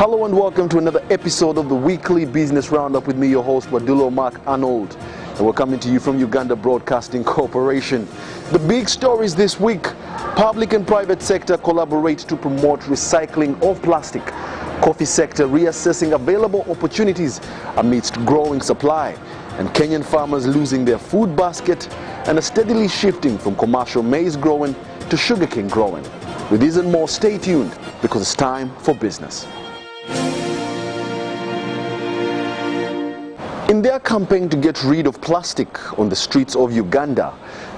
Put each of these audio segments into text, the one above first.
Hello and welcome to another episode of the weekly business roundup with me, your host Wadulo Arnold, and we're coming to you from Uganda Broadcasting Corporation. The big stories this week: public and private sector collaborate to promote recycling of plastic. Coffee sector reassessing available opportunities amidst growing supply, and Kenyan farmers losing their food basket and are steadily shifting from commercial maize growing to sugarcane growing. With these and more, stay tuned because it's time for business. In their campaign to get rid of plastic on the streets of Uganda,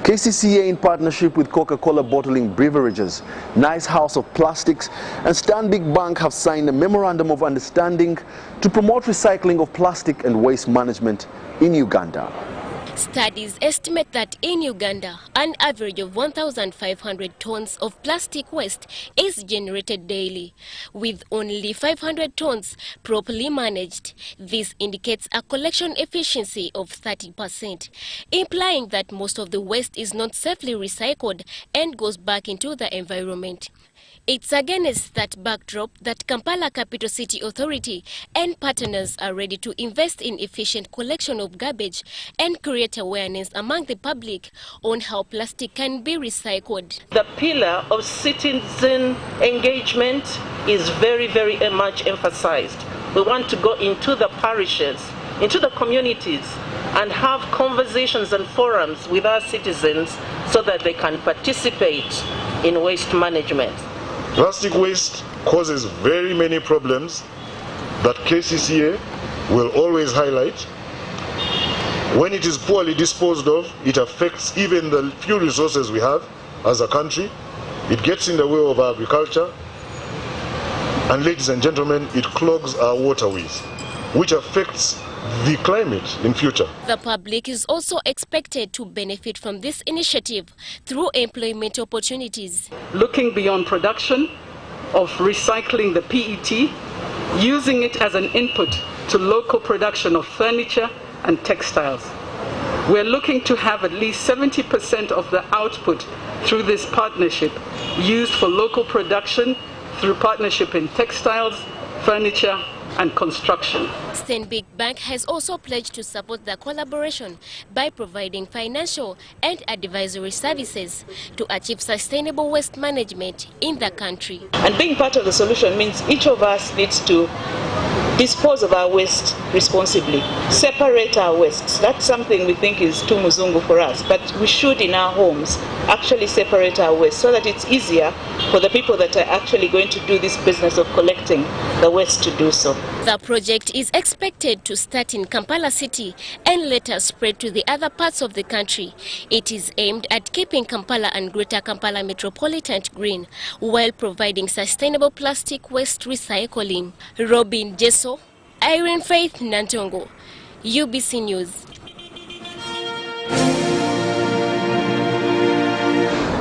KCCA, in partnership with Coca-Cola Bottling Beverages, Nice House of Plastics and Stanbic Bank have signed a memorandum of understanding to promote recycling of plastic and waste management in Uganda. Studies estimate that in Uganda, an average of 1,500 tons of plastic waste is generated daily, with only 500 tons properly managed. This indicates a collection efficiency of 30%, implying that most of the waste is not safely recycled and goes back into the environment. It's against that backdrop that Kampala Capital City Authority and partners are ready to invest in efficient collection of garbage and create awareness among the public on how plastic can be recycled. The pillar of citizen engagement is very much emphasized. We want to go into the parishes, into the communities, and have conversations and forums with our citizens so that they can participate in waste management. Plastic waste causes very many problems that KCCA will always highlight. When it is poorly disposed of, it affects even the few resources we have as a country. It gets in the way of agriculture, and ladies and gentlemen, it clogs our waterways, which affects the climate in future. The public is also expected to benefit from this initiative through employment opportunities. Looking beyond production of recycling the PET, using it as an input to local production of furniture and textiles. We're looking to have at least 70% of the output through this partnership used for local production through partnership in textiles, furniture, and construction. Stanbic Bank has also pledged to support the collaboration by providing financial and advisory services to achieve sustainable waste management in the country. And being part of the solution means each of us needs to dispose of our waste responsibly, separate our waste. That's something we think is too muzungu for us, but we should in our homes actually separate our waste so that it's easier for the people that are actually going to do this business of collecting the waste to do so. The project is expected to start in Kampala City and later spread to the other parts of the country. It is aimed at keeping Kampala and Greater Kampala Metropolitan green while providing sustainable plastic waste recycling. Robin Jesso, Irene Faith Nantongo, UBC News.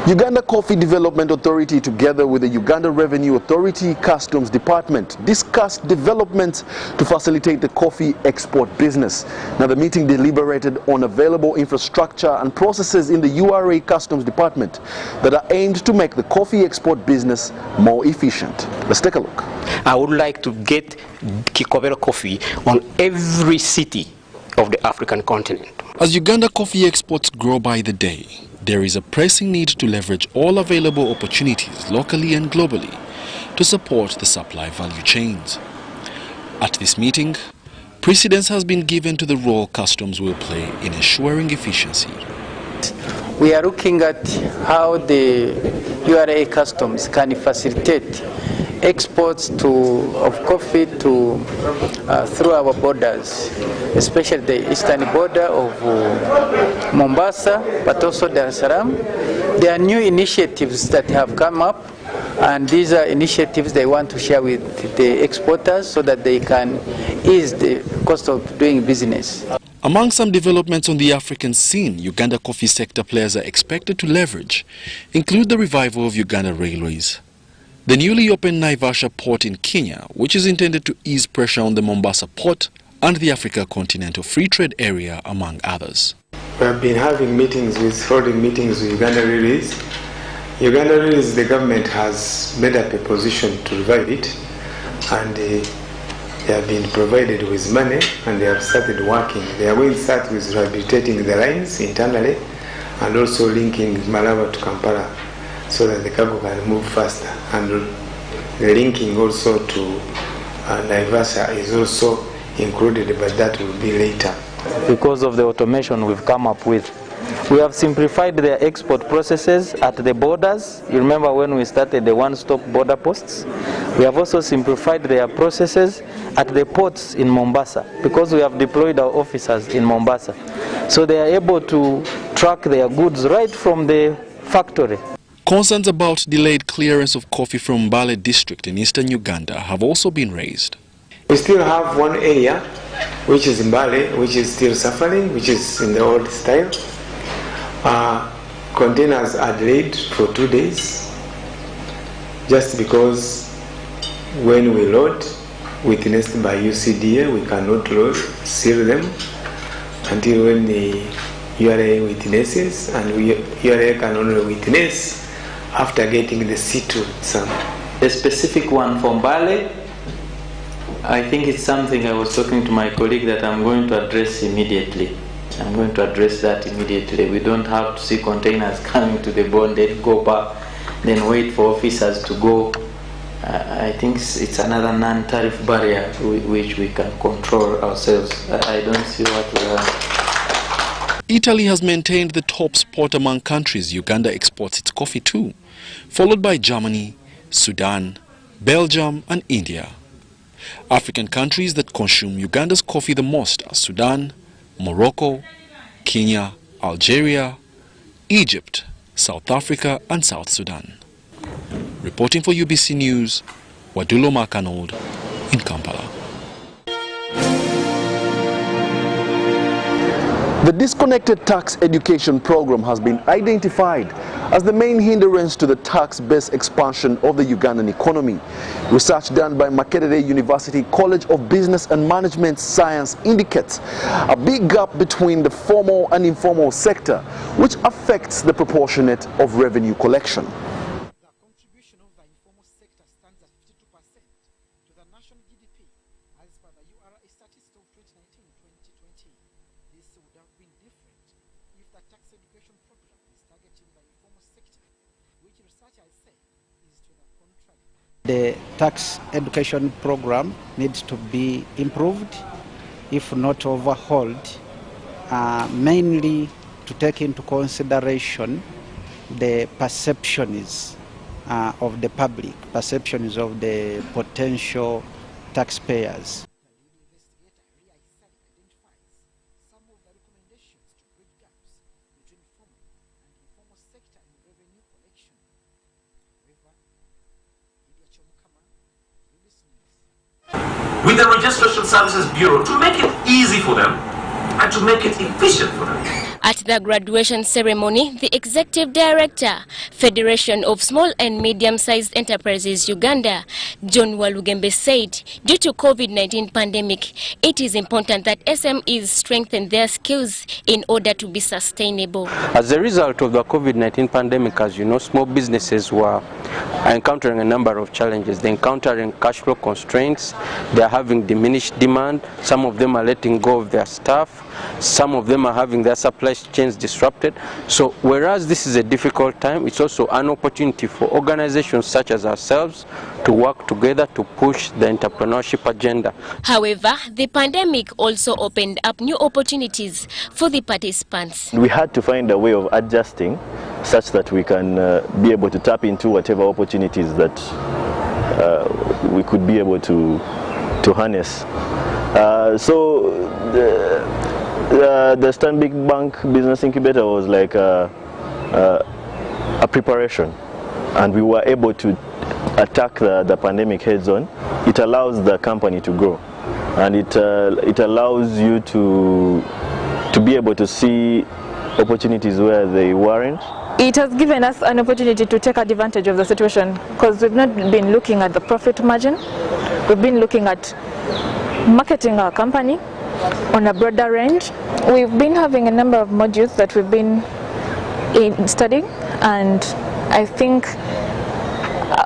Uganda Coffee Development Authority, together with the Uganda Revenue Authority Customs Department, discussed developments to facilitate the coffee export business. Now, the meeting deliberated on available infrastructure and processes in the URA Customs Department that are aimed to make the coffee export business more efficient. Let's take a look. I would like to get Kikobero coffee on every city of the African continent. As Uganda coffee exports grow by the day, there is a pressing need to leverage all available opportunities locally and globally to support the supply value chains. At this meeting, precedence has been given to the role customs will play in ensuring efficiency. We are looking at how the URA customs can facilitate exports of coffee through our borders, especially the eastern border of Mombasa, but also Dar es Salaam. There are new initiatives that have come up, and these are initiatives they want to share with the exporters so that they can ease the cost of doing business. Among some developments on the African scene Uganda coffee sector players are expected to leverage include the revival of Uganda Railways, the newly opened Naivasha port in Kenya, which is intended to ease pressure on the Mombasa port, and the Africa Continental Free Trade Area, among others. We have been holding meetings with Uganda Railways. The government has made up a position to revive it, and they have been provided with money and they have started working. They are going to start with rehabilitating the lines internally and also linking Malaba to Kampala so that the cargo can move faster. And the linking also to Naivasha is also included, but that will be later. Because of the automation we've come up with, we have simplified their export processes at the borders. You remember when we started the one-stop border posts? We have also simplified their processes at the ports in Mombasa because we have deployed our officers in Mombasa. So they are able to track their goods right from the factory. Concerns about delayed clearance of coffee from Mbale district in eastern Uganda have also been raised. We still have one area, which is Mbale, which is still suffering, which is in the old style. Containers are delayed for 2 days, just because when we load, witnessed by UCDA, we cannot load, seal them until when the URA witnesses, and URA can only witness after getting the C2 sample. A specific one from Mbale, I think it's something I was talking to my colleague that I'm going to address immediately. I'm going to address that immediately. We don't have to see containers coming to the bonded, go back, then wait for officers to go. I think it's another non-tariff barrier which we can control ourselves. I don't see what we are. Italy has maintained the top spot among countries Uganda exports its coffee to, followed by Germany, Sudan, Belgium and India. African countries that consume Uganda's coffee the most are Sudan, Morocco, Kenya, Algeria, Egypt, South Africa and South Sudan. Reporting for UBC News, Wadulo Arnold in Kampala. The disconnected tax education program has been identified as the main hindrance to the tax-based expansion of the Ugandan economy. Research done by Makerere University College of Business and Management Science indicates a big gap between the formal and informal sector, which affects the proportionate of revenue collection. The contribution of the informal sector stands at 52% to the national GDP as per the URA statistics of 2019-2020. This would have been different if the tax education program is targeting the informal sector, which researchers say is to the contrary. The tax education program needs to be improved, if not overhauled, mainly to take into consideration the perceptions of the public, perceptions of the potential taxpayers. With the Registration Services Bureau to make it easy for them and to make it efficient for them. At the graduation ceremony, the Executive Director, Federation of Small and Medium-Sized Enterprises Uganda, John Walugembe said, due to COVID-19 pandemic, it is important that SMEs strengthen their skills in order to be sustainable. As a result of the COVID-19 pandemic, as you know, small businesses were encountering a number of challenges. They're encountering cash flow constraints, they're having diminished demand, some of them are letting go of their staff, some of them are having their supply chains disrupted. So whereas this is a difficult time, it's also an opportunity for organizations such as ourselves to work together to push the entrepreneurship agenda. However, the pandemic also opened up new opportunities for the participants. We had to find a way of adjusting such that we can be able to tap into whatever opportunities that we could be able to harness. So the Stanbic Bank Business Incubator was like a preparation, and we were able to attack the pandemic heads on. It allows the company to grow, and it allows you to be able to see opportunities where they weren't. It has given us an opportunity to take advantage of the situation, because we've not been looking at the profit margin. We've been looking at marketing our company on a broader range. We've been having a number of modules that we've been studying, and I think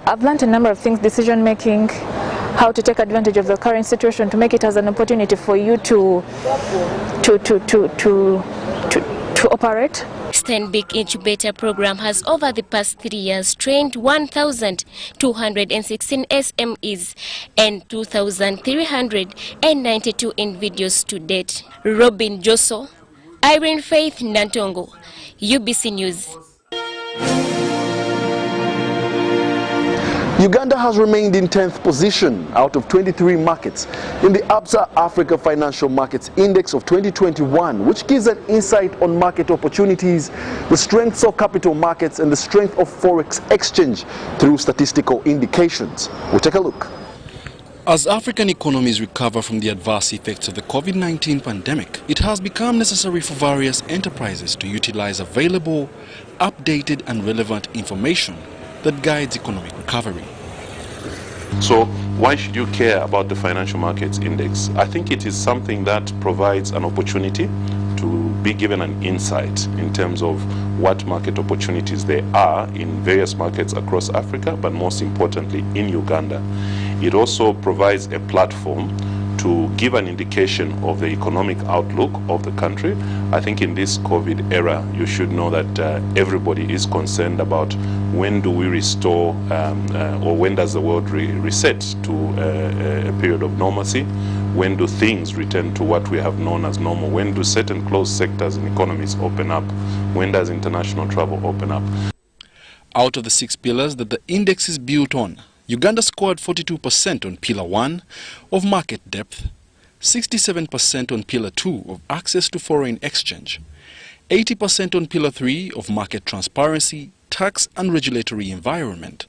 I've learned a number of things: decision making, how to take advantage of the current situation to make it as an opportunity for you to operate. Stanbic Incubator Program has over the past 3 years trained 1,216 SMEs and 2,392 individuals to date. Robin Josso, Irene Faith Nantongo, UBC News. Uganda has remained in 10th position out of 23 markets in the Absa Africa Financial Markets Index of 2021, which gives an insight on market opportunities, the strengths of capital markets and the strength of forex exchange through statistical indications. We'll take a look. As African economies recover from the adverse effects of the COVID-19 pandemic, it has become necessary for various enterprises to utilize available, updated and relevant information that guides economic recovery. So why should you care about the financial markets index? I think it is something that provides an opportunity to be given an insight in terms of what market opportunities there are in various markets across Africa, but most importantly in Uganda. It also provides a platform to give an indication of the economic outlook of the country. I think in this COVID era, you should know that everybody is concerned about when do we restore or when does the world reset to a period of normalcy? When do things return to what we have known as normal? When do certain closed sectors and economies open up? When does international travel open up? Out of the 6 pillars that the index is built on, Uganda scored 42% on Pillar 1 of market depth, 67% on Pillar 2 of access to foreign exchange, 80% on Pillar 3 of market transparency, tax and regulatory environment,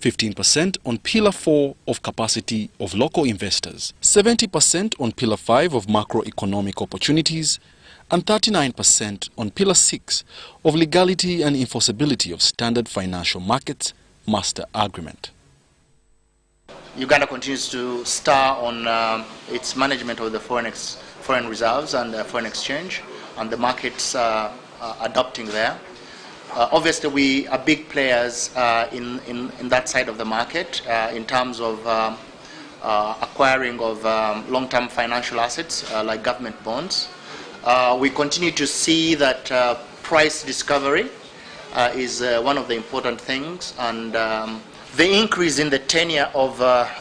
15% on Pillar 4 of capacity of local investors, 70% on Pillar 5 of macroeconomic opportunities, and 39% on Pillar 6 of legality and enforceability of standard financial markets master agreement. Uganda continues to star on its management of the foreign reserves and foreign exchange, and the markets adopting there. Obviously, we are big players in that side of the market in terms of acquiring of long-term financial assets like government bonds. We continue to see that price discovery is one of the important things, and the increase in the tenure of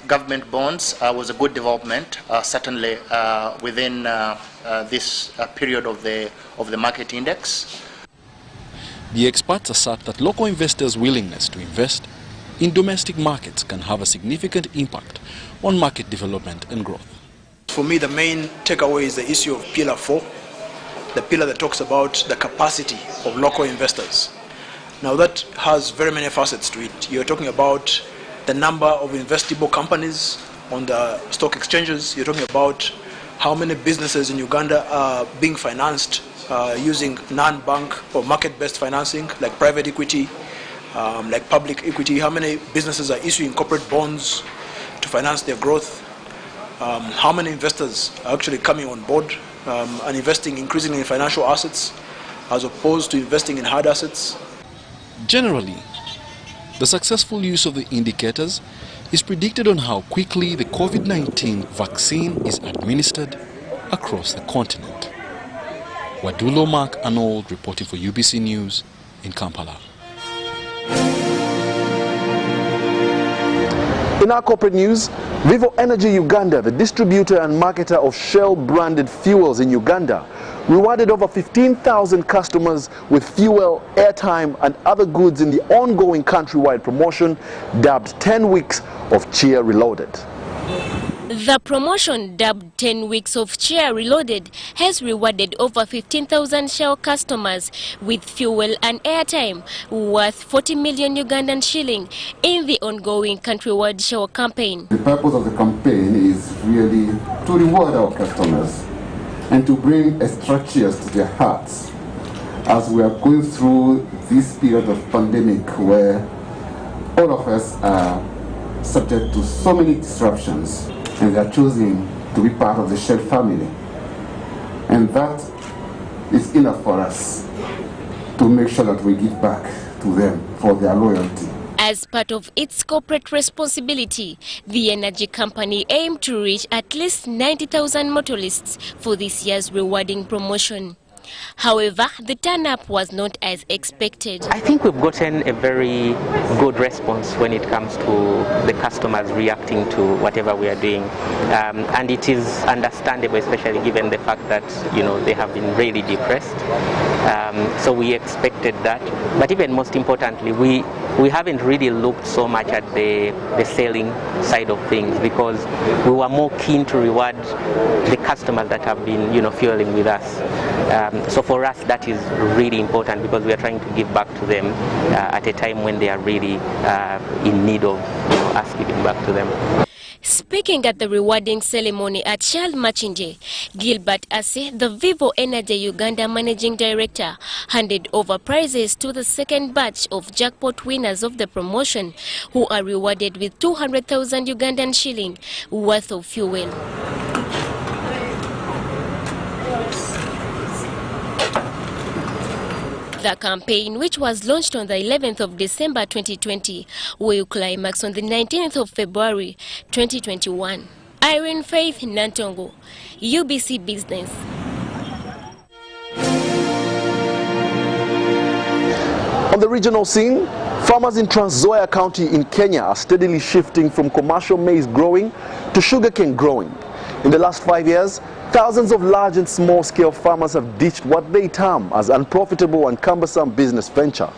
government bonds was a good development, certainly within this period of the market index. The experts assert that local investors' willingness to invest in domestic markets can have a significant impact on market development and growth. For me, the main takeaway is the issue of Pillar 4, the pillar that talks about the capacity of local investors. Now that has very many facets to it. You're talking about the number of investable companies on the stock exchanges. You're talking about how many businesses in Uganda are being financed using non-bank or market-based financing, like private equity, like public equity. How many businesses are issuing corporate bonds to finance their growth? How many investors are actually coming on board and investing increasingly in financial assets as opposed to investing in hard assets? Generally, the successful use of the indicators is predicted on how quickly the COVID-19 vaccine is administered across the continent. Wadulo Mark Arnold reporting for UBC News in Kampala. In our corporate news, Vivo Energy Uganda, the distributor and marketer of Shell-branded fuels in Uganda, rewarded over 15,000 customers with fuel, airtime and other goods in the ongoing countrywide promotion dubbed 10 Weeks of Cheer Reloaded. The promotion, dubbed 10 Weeks of Cheer Reloaded, has rewarded over 15,000 Shell customers with fuel and airtime worth 40 million Ugandan shilling in the ongoing countrywide Shell campaign. The purpose of the campaign is really to reward our customers and to bring extra cheers to their hearts as we are going through this period of pandemic where all of us are subject to so many disruptions, and they are choosing to be part of the Shell family. And that is enough for us to make sure that we give back to them for their loyalty. As part of its corporate responsibility, the energy company aimed to reach at least 90,000 motorists for this year's rewarding promotion. However, the turn-up was not as expected. I think we've gotten a very good response when it comes to the customers reacting to whatever we are doing. And it is understandable, especially given the fact that, you know, they have been really depressed. So we expected that. But even most importantly, we haven't really looked so much at the selling side of things, because we were more keen to reward the customers that have been, you know, fueling with us. So for us, that is really important, because we are trying to give back to them at a time when they are really in need of, you know, us giving back to them. Speaking at the rewarding ceremony at Shell Machinje, Gilbert Ase, the Vivo Energy Uganda Managing Director, handed over prizes to the second batch of jackpot winners of the promotion, who are rewarded with 200,000 Ugandan shilling worth of fuel. The campaign, which was launched on the 11th of December 2020, will climax on the 19th of February 2021. Irene Faith Nantongo, UBC Business. On the regional scene, farmers in Trans Nzoia County in Kenya are steadily shifting from commercial maize growing to sugarcane growing. In the last 5 years, thousands of large and small-scale farmers have ditched what they term as unprofitable and cumbersome business venture.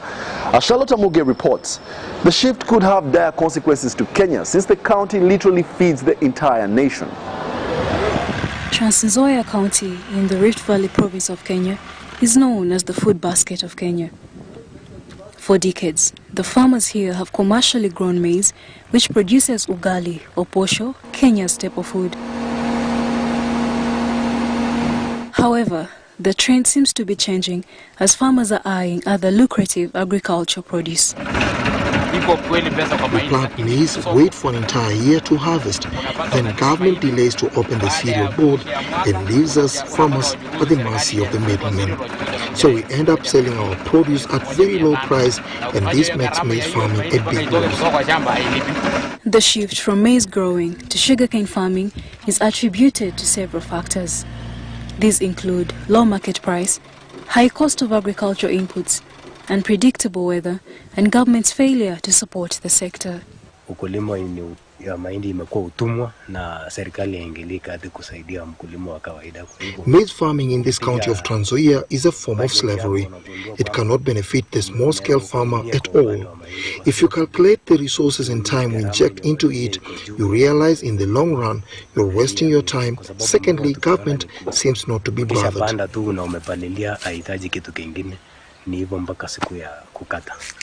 As Charlotte Muge reports, the shift could have dire consequences to Kenya, since the county literally feeds the entire nation. Trans Nzoia County in the Rift Valley province of Kenya is known as the food basket of Kenya. For decades, the farmers here have commercially grown maize, which produces ugali or posho, Kenya's staple food. However, the trend seems to be changing as farmers are eyeing other lucrative agricultural produce. We plant maize, wait for an entire year to harvest, then government delays to open the cereal board and leaves us farmers at the mercy of the middlemen. So we end up selling our produce at very low price, and this makes maize farming a big loss. The shift from maize growing to sugarcane farming is attributed to several factors. These include low market price, high cost of agricultural inputs, unpredictable weather, and government's failure to support the sector. Ukulima ya mahindi imekuwa utumwa na serikali haingilika hadi kusaidia mkulima wa kawaida. Maize farming in this county of Trans Nzoia is a form of slavery. It cannot benefit the small-scale farmer at all. If you calculate the resources and time we inject into it, you realize in the long run you're wasting your time. Secondly, government seems not to be bothered.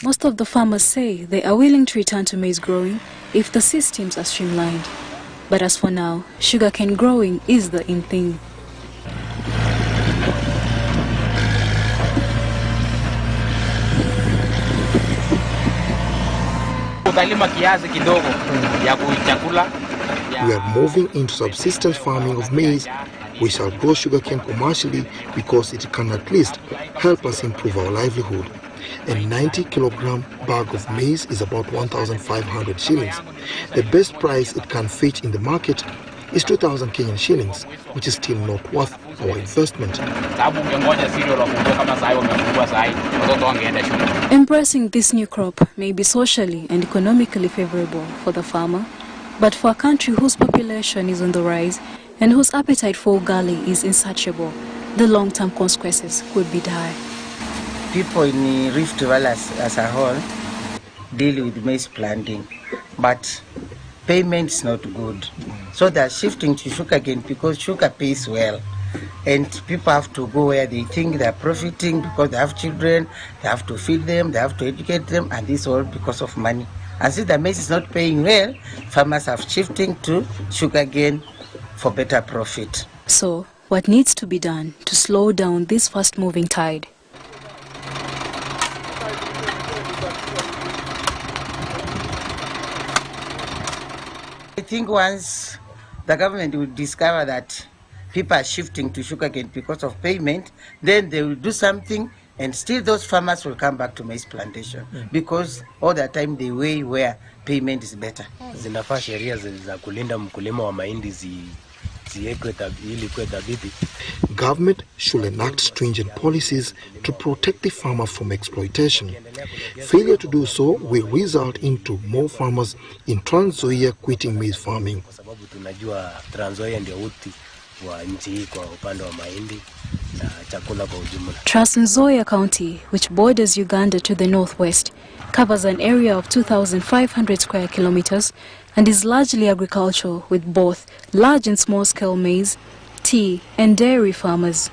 Most of the farmers say they are willing to return to maize growing if the systems are streamlined. But as for now, sugarcane growing is the in thing. We are moving into subsistence farming of maize. We shall grow sugarcane commercially because it can at least help us improve our livelihood. A 90-kilogram bag of maize is about 1,500 shillings. The best price it can fetch in the market is 2,000 Kenyan shillings, which is still not worth our investment. Embracing this new crop may be socially and economically favorable for the farmer, but for a country whose population is on the rise and whose appetite for ugali is insatiable, the long-term consequences could be dire. People in Rift Valley as a whole deal with maize planting, but payment is not good. So they are shifting to sugarcane because sugar pays well. And people have to go where they think they are profiting because they have children, they have to feed them, they have to educate them, and this all because of money. And since the maize is not paying well, farmers are shifting to sugarcane for better profit. So, what needs to be done to slow down this fast-moving tide? I think once the government will discover that people are shifting to sugarcane because of payment, then they will do something And still those farmers will come back to maize plantation because all the time they way where payment is better. Zinafaa sheria za kulinda mkulima wa mahindi ziwekwe ili kuwe dhabiti. Government should enact stringent policies to protect the farmer from exploitation. Failure to do so will result into more farmers in Trans Nzoia quitting maize farming. Kwa sababu tunajua Trans Nzoia ndio uti wa nchi hii kwa upande wa mahindi na chakula kwa ujumla. Trans Nzoia County, which borders Uganda to the northwest, covers an area of 2,500 square kilometers and is largely agricultural with both large and small-scale maize, tea and dairy farmers.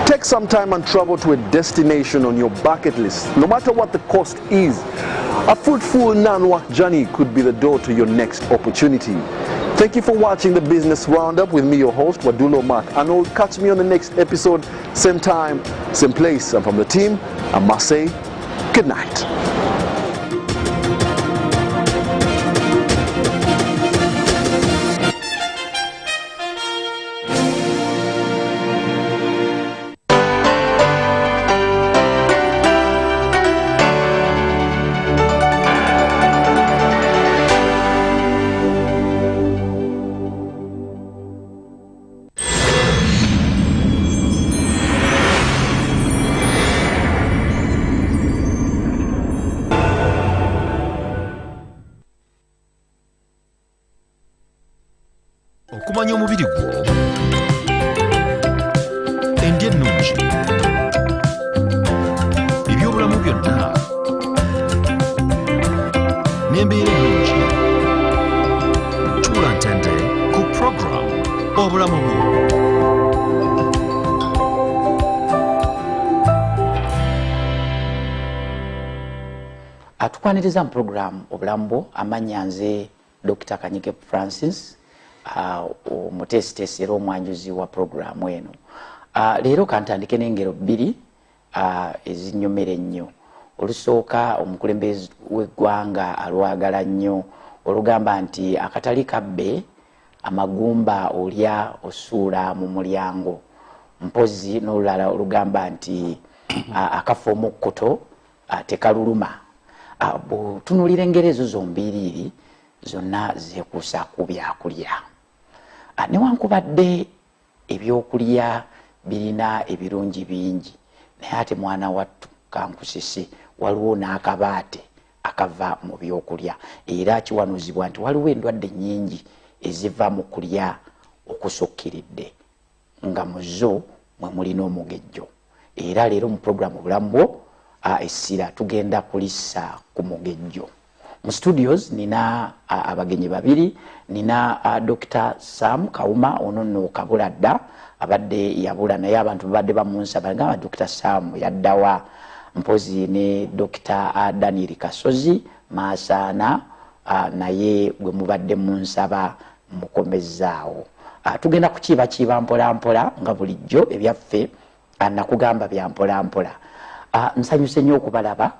Take some time and travel to a destination on your bucket list. No matter what the cost is, a fruitful non-work journey could be the door to your next opportunity. Thank you for watching the Business Roundup with me, your host, Wadulo Mark Arnold. Catch me on the next episode, same time, same place. And from the team, I must say, good night. Okumanya omubiri gwo endya ennungi ebyobulamu byonna n'embeera ennungi tuula ntende ku program obulamu bwo. Atukwaniriza mu program obulamu bwo amanya nze Dr. Kanyike Francis omutesitesi era omwanjuzi wa programu eno. Leero kantandike n'engero bbiri ezinnyomera ennyo. Olusooka omukulembeze w'eggwanga alwagala nnyo olugamba nti akatali kabbe amagumba olya osuula mu mulyango. Mpozi n'olulala olugamba nti akafa omukkoto tekaluluma. Bw'otunuulira engero ezo zombiriri zonna zeekuusa ku byakulya. Newankubadde ebyokulya birina ebirungi bingi, naye ate mwana wattu kankusisi waliwo n'akabaate akava mu byokulya, era kiwanuzibwa nti waliwo endwadde nnyingi eziva mu kulya okusukkiridde nga mu zo mwe mulina omugejjo. Era leero mu programu obulamu bwo essira tugenda kulissa ku mugejjo. Mu studios nina abagenyi babiri, nina Dr. Sam Kauma ono nno kabula dda abadde yabula naye abantu babadde bamunsaba nga Dr. Sam yaddawa. Mpozi ne Dr. Daniel Kasozi Masana naye gwe mubadde munsaba mukomezzaawo. Tugenda kukiiba mpola mpola nga bulijjo ebyaffe nakugamba bya mpola mpola. Nsanyuse nnyo okubalaba.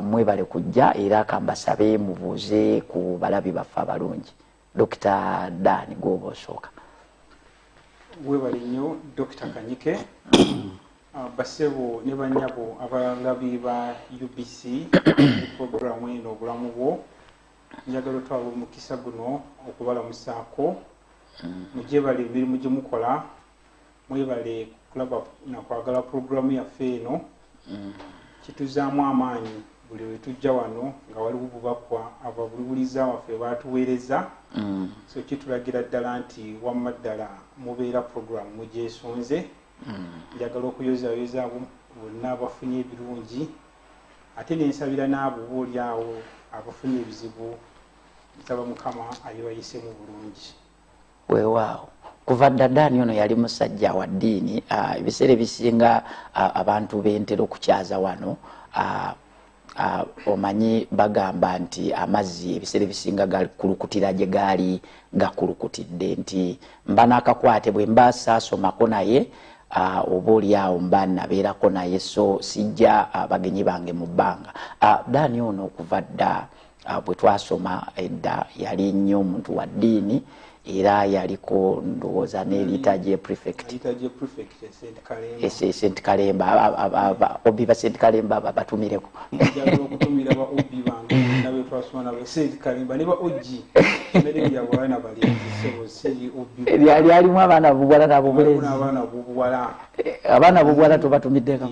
Mwebale kujja era kambasabe mubuuze ku balabi baffe abalungi. Dr. Dan Gobo osooka. Webale nnyo Dr. Kanyike. Basebo ne banyabo abalabi ba UBC programu eno obulamu bwo. Njagala otwala omukisa guno okubalamusaako. Mujebale emirimu gye mukola. Mwebale kulaba na kwagala programu yaffe eno. Kituzaamu amaanyi buli we tujja wano nga waliwo bubakwa ababulibuliza waffe baatuweereza. So kitulagira ddala nti wamma ddala mubeera programu mugyesonze. Njagala okuyozayoza abo bonna abafunye ebirungi ate nensabira n'abo boolyawo abafunye ebizibu. Nsaba Mukama ayebayisemu bulungi. Weewaawo. Kuva ddadaani ono yali musajja wa ddiini. Ebiseera ebisinga abantu bentera okukyaza wano omanyi bagamba nti amazzi ebiseera ebisinga gakulukutira gye gaali gakulukutidde nti mba n'akakwate bwe mba saasomako naye oba olyawo mba nabeerako naye so sijja bagenyi bange mu bbanga. Ddaani ono okuva dda bwe twasoma edda yali nnyo omuntu wa ddiini era yaliko ndowooza n'eritaje prefect St Kalemba obi ba St Kalemba batumireko okutumira ba obi bange nabe twaswana ba St Kalemba ne ba oji mere bya bwana bali sebo obi alimu abaana bubwala nabo bulezi abaana bubwala tubatumiddeko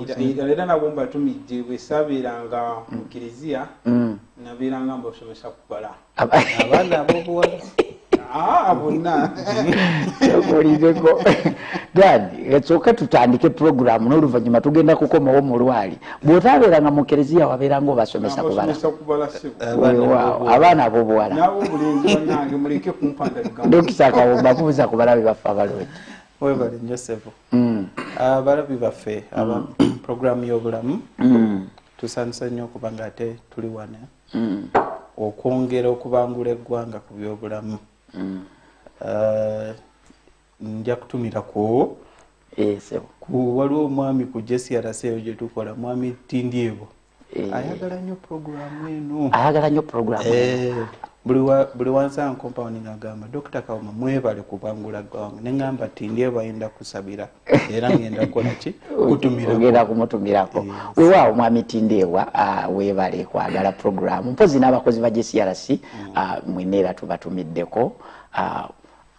era nabo mbatumidde bwe sabeeranga mu kiriziya nabeeranga mbasomesa kubala abaana bubwala bonna okulideko dadi etsoka tutandike program n'oluvannyuma tugenda kukomawo mu lwali bw'otabeeranga mu kiriziya wabeeranga obasomesa kubala abaana b'obuwala dokita Kawomba kubuza ku balabi baffe abalungi webale nnyo Sebo abalabi baffe aba programu y'obulamu tusanisa nnyo okuba nga ate tuli wana okwongera okubangula eggwanga ku byobulamu nja kutumira ku waliwo omwami ku JCRC eyo gye tukola mwami Tindyebo ayagala nnyo programu eno ayagala nnyo programu buli wansanga compound ngagamba Dr. Kawoma mwebale kubangula ggwanga neŋŋamba Tindyebo ayenda kusabira era ngenda kukola ki ogenda kumutumirako weewaawo mwami Tindyebo weebale kwagala programu mpozi n'abakozi ba JCRC mwena era tubatumiddeko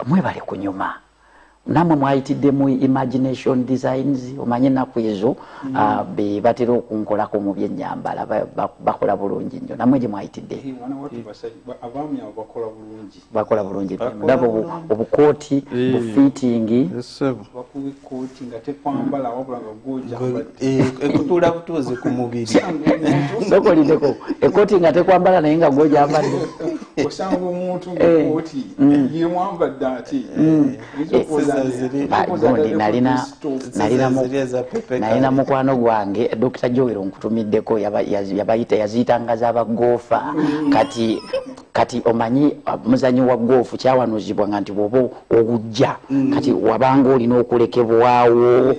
mwebale kunyuma namwe mwayitiddemu imagination designs omanye ennaku ezo be batera okunkolako mu byennyambala bakola bulungi nnyo namwe gye mwayitidde bakola bulungi ndaba obukooti bufiitingi ekutuula butuuzi ku mubiri sokolideko ekooti nga tekwambala naye nga gwojambadde osanga omuntu ngaokooti yemwambadde ate nalina mukwano gwange Dr. Joel nkutumiddeko yaziyitanga z'abagoofa kati omanyi muzanyi wa goofu kyawanuzibwanga nti bwoba owujja kati wabanga olina okulekebwawo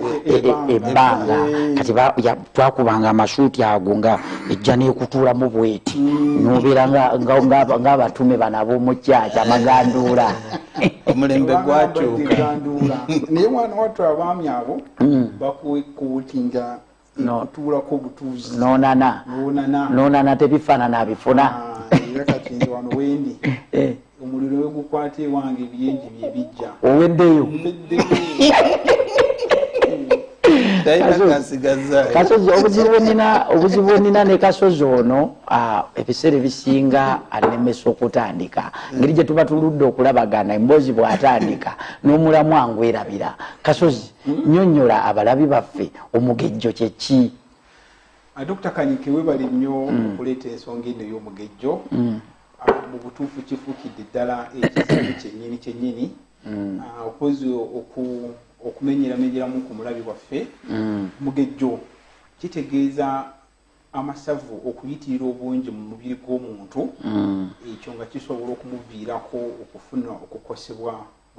ebbanga kati twakubanga amasuuti ago nga ejja n'ekutuulamu bweti nobeera ng'abatume bano ab'omukyaki amaganduula omulembe gwakyuka naye mwana wattu abaami abo bakuwa ekkooti nga ekutuulako butuuzi nonana tebifaanana abifuna era kati nze wano wendi omuliro we gukwata ewange ebyenji bye bijja oweddeyo kasozi obuzibu onina ne kasozi ono ebiseera ebisinga anemesa okutandika ngeri gye tuba tuludde okulabagana emboozi bw'atandika n'omulamu angwerabira kasozi nnyonnyola abalabi baffe omugejjo kyeki Dr. Kanyike webali nnyo okuleeta ensonga eno ey'omugejjo mu butuufu kifuukidde ddala ekizibu kyennyini opozi okumenyeramenyeramu ku mulabi waffe mugejjo kitegeeza amasavu okuyitirira obungi mu mubiri gw'omuntu ekyo nga kisobola okumuviirako okufuna okukosebwa